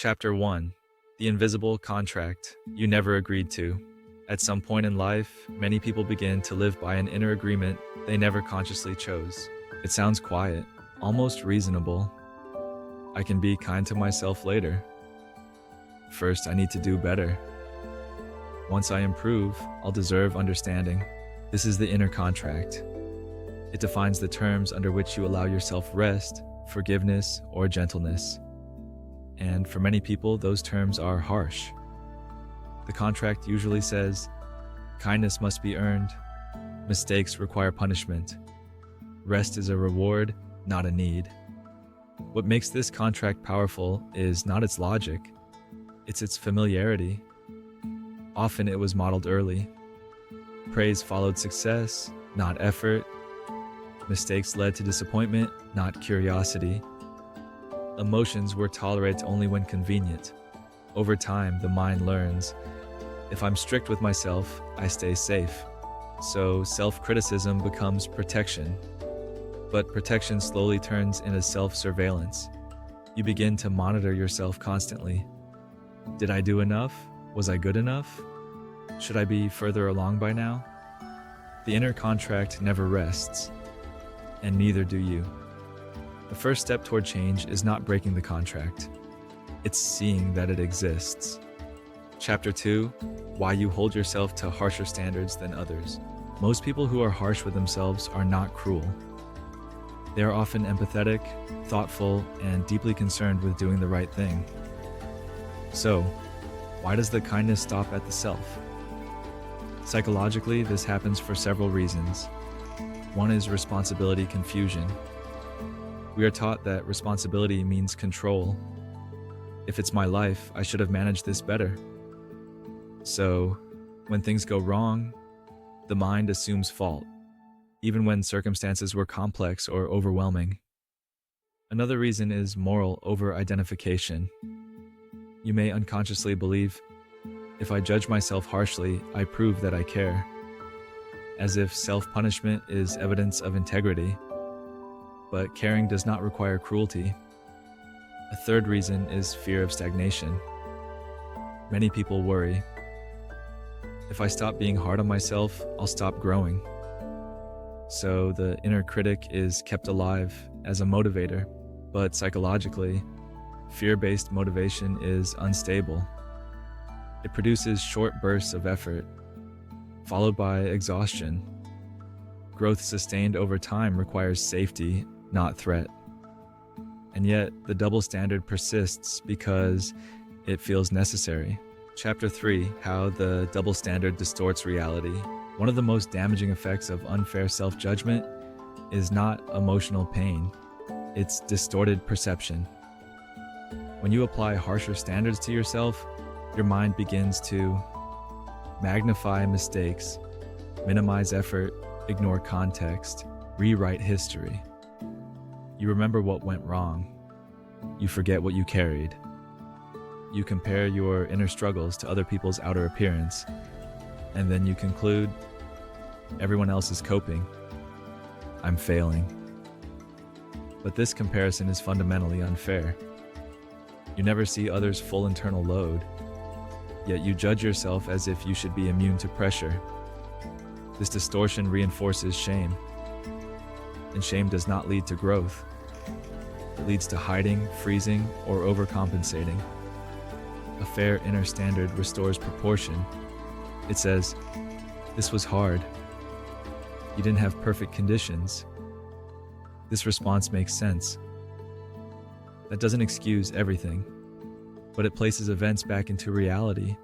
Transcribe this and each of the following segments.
Chapter 1. The Invisible Contract You Never Agreed to. At some point in life, many people begin to live by an inner agreement they never consciously chose. It sounds quiet, almost reasonable. I can be kind to myself later. First, I need to do better. Once I improve, I'll deserve understanding. This is the inner contract. It defines the terms under which you allow yourself rest, forgiveness, or gentleness. And for many people, those terms are harsh. The contract usually says, kindness must be earned, mistakes require punishment, rest is a reward, not a need. What makes this contract powerful is not its logic, it's its familiarity. Often it was modeled early. Praise followed success, not effort. Mistakes led to disappointment, not curiosity. Emotions were tolerated only when convenient. Over time, the mind learns, if I'm strict with myself, I stay safe. So self-criticism becomes protection. But protection slowly turns into self-surveillance. You begin to monitor yourself constantly. Did I do enough? Was I good enough? Should I be further along by now? The inner contract never rests, and neither do you. The first step toward change is not breaking the contract. It's seeing that it exists. Chapter 2, Why You Hold Yourself to Harsher Standards Than Others. Most people who are harsh with themselves are not cruel. They are often empathetic, thoughtful, and deeply concerned with doing the right thing. So, why does the kindness stop at the self? Psychologically, this happens for several reasons. One is responsibility confusion. We are taught that responsibility means control. If it's my life, I should have managed this better. So, when things go wrong, the mind assumes fault, even when circumstances were complex or overwhelming. Another reason is moral over-identification. You may unconsciously believe, if I judge myself harshly, I prove that I care. As if self-punishment is evidence of integrity. But caring does not require cruelty. A third reason is fear of stagnation. Many people worry, if I stop being hard on myself, I'll stop growing. So the inner critic is kept alive as a motivator, but psychologically, fear-based motivation is unstable. It produces short bursts of effort, followed by exhaustion. Growth sustained over time requires safety, not threat. And yet, the double standard persists because it feels necessary. Chapter 3, How the Double Standard Distorts Reality. One of the most damaging effects of unfair self-judgment is not emotional pain, it's distorted perception. When you apply harsher standards to yourself, your mind begins to magnify mistakes, minimize effort, ignore context, rewrite history. You remember what went wrong. You forget what you carried. You compare your inner struggles to other people's outer appearance, and then you conclude, everyone else is coping. I'm failing. But this comparison is fundamentally unfair. You never see others' full internal load, yet you judge yourself as if you should be immune to pressure. This distortion reinforces shame, and shame does not lead to growth. It leads to hiding, freezing, or overcompensating. A fair inner standard restores proportion. It says, this was hard. You didn't have perfect conditions. This response makes sense. That doesn't excuse everything, but it places events back into reality,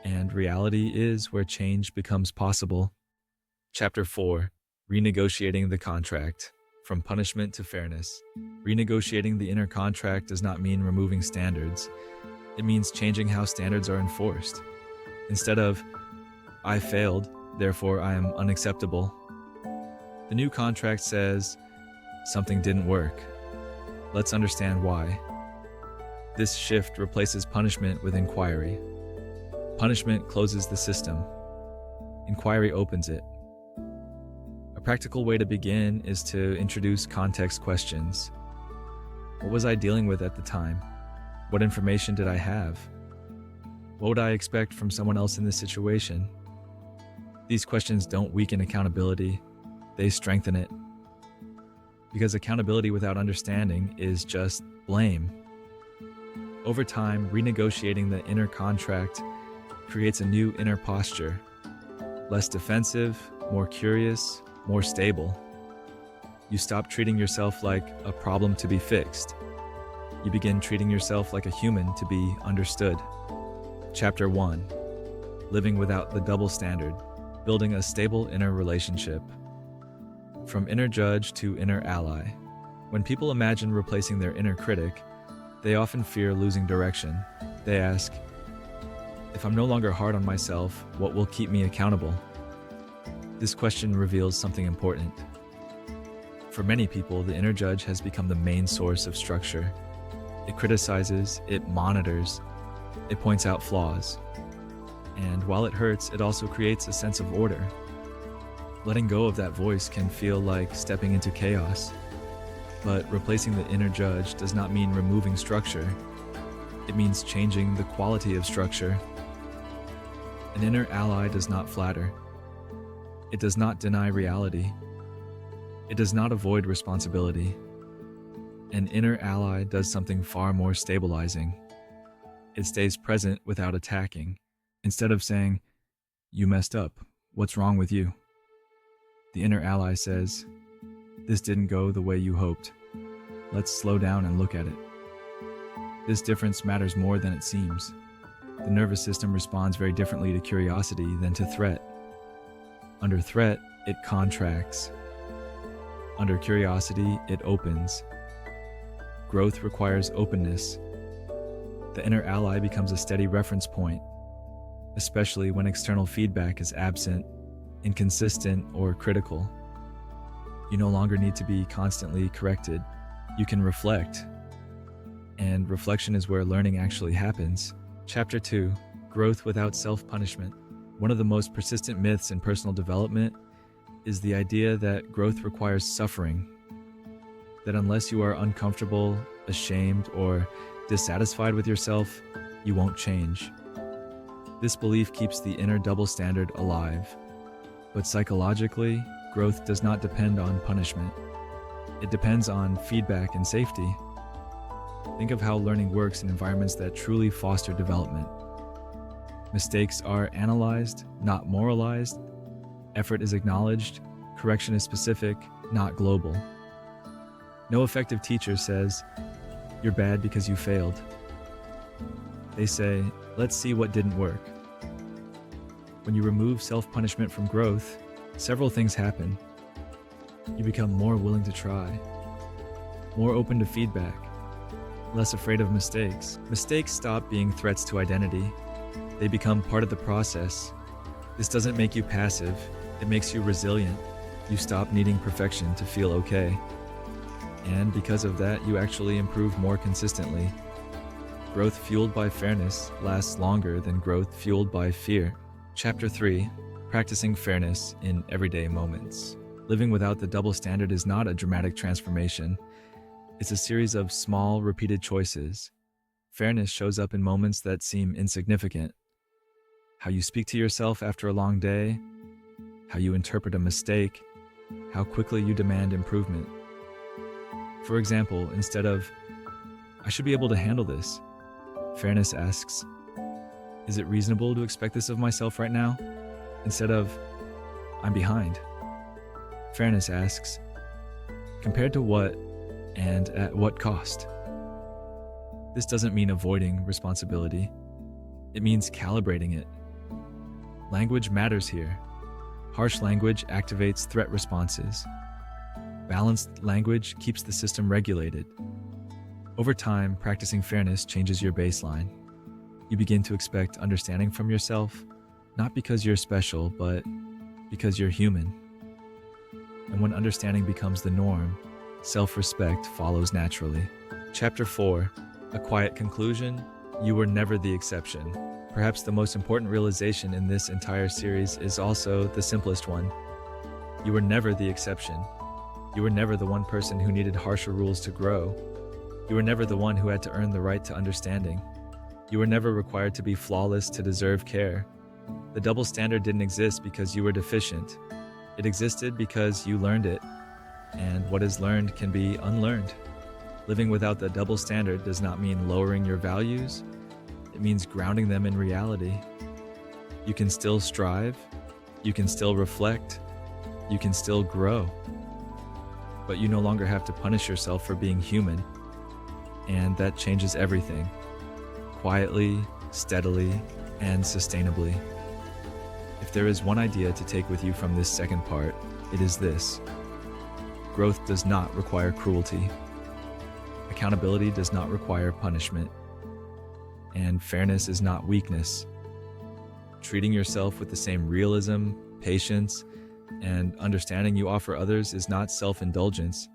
and reality is where change becomes possible. Chapter 4, Renegotiating the Contract, From Punishment to Fairness. Renegotiating the inner contract does not mean removing standards. It means changing how standards are enforced. Instead of, I failed, therefore I am unacceptable, the new contract says, something didn't work. Let's understand why. This shift replaces punishment with inquiry. Punishment closes the system. Inquiry opens it. A practical way to begin is to introduce context questions. What was I dealing with at the time? What information did I have? What would I expect from someone else in this situation? These questions don't weaken accountability, they strengthen it. Because accountability without understanding is just blame. Over time, renegotiating the inner contract creates a new inner posture, less defensive, more curious, more stable. You stop treating yourself like a problem to be fixed. You begin treating yourself like a human to be understood. Chapter 1: Living without the double standard, building a stable inner relationship. From inner judge to inner ally. When people imagine replacing their inner critic, they often fear losing direction. They ask, if I'm no longer hard on myself, what will keep me accountable? This question reveals something important. For many people, the inner judge has become the main source of structure. It criticizes, it monitors, it points out flaws. And while it hurts, it also creates a sense of order. Letting go of that voice can feel like stepping into chaos. But replacing the inner judge does not mean removing structure. It means changing the quality of structure. An inner ally does not flatter. It does not deny reality. It does not avoid responsibility. An inner ally does something far more stabilizing. It stays present without attacking. Instead of saying, "You messed up. What's wrong with you?" The inner ally says, "This didn't go the way you hoped. Let's slow down and look at it. This difference matters more than it seems." The nervous system responds very differently to curiosity than to threat. Under threat, it contracts. Under curiosity, it opens. Growth requires openness. The inner ally becomes a steady reference point, especially when external feedback is absent, inconsistent, or critical. You no longer need to be constantly corrected. You can reflect. And reflection is where learning actually happens. Chapter 2: Growth without self-punishment. One of the most persistent myths in personal development is the idea that growth requires suffering. That unless you are uncomfortable, ashamed, or dissatisfied with yourself, you won't change. This belief keeps the inner double standard alive. But psychologically, growth does not depend on punishment. It depends on feedback and safety. Think of how learning works in environments that truly foster development. Mistakes are analyzed, not moralized. Effort is acknowledged. Correction is specific, not global. No effective teacher says, "You're bad because you failed." They say, "Let's see what didn't work." When you remove self-punishment from growth, several things happen. You become more willing to try, more open to feedback, less afraid of mistakes. Mistakes stop being threats to identity. They become part of the process. This doesn't make you passive, it makes you resilient. You stop needing perfection to feel okay. And because of that, you actually improve more consistently. Growth fueled by fairness lasts longer than growth fueled by fear. Chapter 3: Practicing fairness in everyday moments. Living without the double standard is not a dramatic transformation. It's a series of small, repeated choices. Fairness shows up in moments that seem insignificant. How you speak to yourself after a long day, how you interpret a mistake, how quickly you demand improvement. For example, instead of, "I should be able to handle this," fairness asks, "Is it reasonable to expect this of myself right now?" Instead of, "I'm behind," fairness asks, "Compared to what and at what cost?" This doesn't mean avoiding responsibility. It means calibrating it. Language matters here. Harsh language activates threat responses. Balanced language keeps the system regulated. Over time, practicing fairness changes your baseline. You begin to expect understanding from yourself, not because you're special, but because you're human. And when understanding becomes the norm, self-respect follows naturally. Chapter 4: A quiet conclusion. You were never the exception. Perhaps the most important realization in this entire series is also the simplest one. You were never the exception. You were never the one person who needed harsher rules to grow. You were never the one who had to earn the right to understanding. You were never required to be flawless to deserve care. The double standard didn't exist because you were deficient. It existed because you learned it, and what is learned can be unlearned. Living without the double standard does not mean lowering your values. It means grounding them in reality. You can still strive, you can still reflect, you can still grow, but you no longer have to punish yourself for being human, and that changes everything, quietly, steadily, and sustainably. If there is one idea to take with you from this second part, it is this: growth does not require cruelty. Accountability does not require punishment. And fairness is not weakness. Treating yourself with the same realism, patience, and understanding you offer others is not self-indulgence.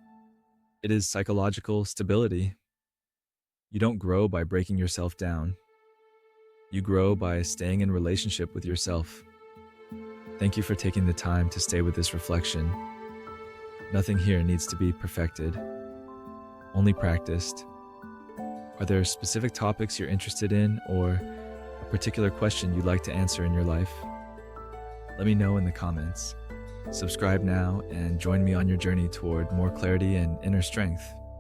It is psychological stability. You don't grow by breaking yourself down. You grow by staying in relationship with yourself. Thank you for taking the time to stay with this reflection. Nothing here needs to be perfected, only practiced. Are there specific topics you're interested in or a particular question you'd like to answer in your life? Let me know in the comments. Subscribe now and join me on your journey toward more clarity and inner strength.